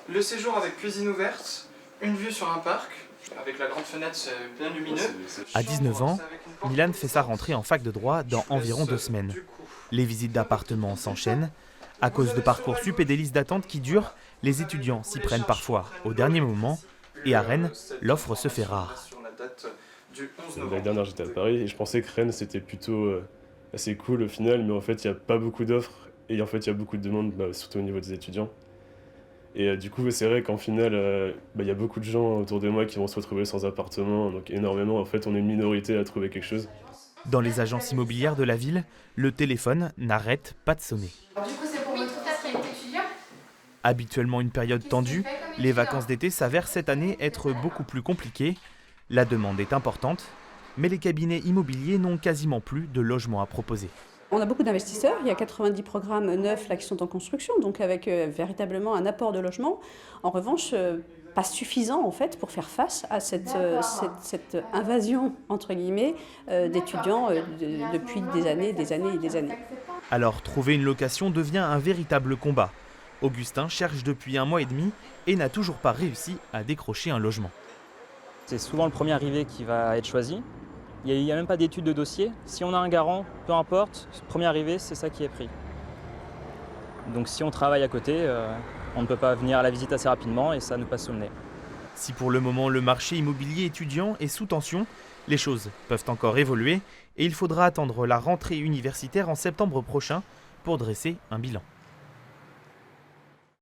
Le séjour avec cuisine ouverte, une vue sur un parc, avec la grande fenêtre, c'est bien lumineux. À 19 ans, Milan fait sa rentrée en fac de droit dans environ 2 semaines. Les visites d'appartements s'enchaînent. À cause de Parcoursup et des listes d'attente qui durent, les étudiants s'y prennent parfois au dernier moment. Et à Rennes, l'offre se fait rare. L'année dernière, j'étais à Paris et je pensais que Rennes, c'était plutôt assez cool au final, mais en fait, il n'y a pas beaucoup d'offres et en fait, il y a beaucoup de demandes, surtout au niveau des étudiants. Et du coup, c'est vrai qu'en final, y a beaucoup de gens autour de moi qui vont se retrouver sans appartement, donc énormément. En fait, on est une minorité à trouver quelque chose. Dans les agences immobilières de la ville, le téléphone n'arrête pas de sonner. Du coup, c'est pour votre classe qui est étudiant. Habituellement une période tendue, les vacances d'été s'avèrent cette année être beaucoup plus compliquées. La demande est importante, mais les cabinets immobiliers n'ont quasiment plus de logements à proposer. On a beaucoup d'investisseurs, il y a 90 programmes neufs là, qui sont en construction, donc avec véritablement un apport de logement. En revanche, pas suffisant en fait pour faire face à cette invasion entre guillemets d'étudiants depuis des années et des années. Alors trouver une location devient un véritable combat. Augustin cherche depuis 1 mois et demi et n'a toujours pas réussi à décrocher un logement. C'est souvent le premier arrivé qui va être choisi. Il n'y a même pas d'étude de dossier. Si on a un garant, peu importe, premier arrivé, c'est ça qui est pris. Donc si on travaille à côté, on ne peut pas venir à la visite assez rapidement et ça nous passe sous le nez. Si pour le moment le marché immobilier étudiant est sous tension, les choses peuvent encore évoluer et il faudra attendre la rentrée universitaire en septembre prochain pour dresser un bilan.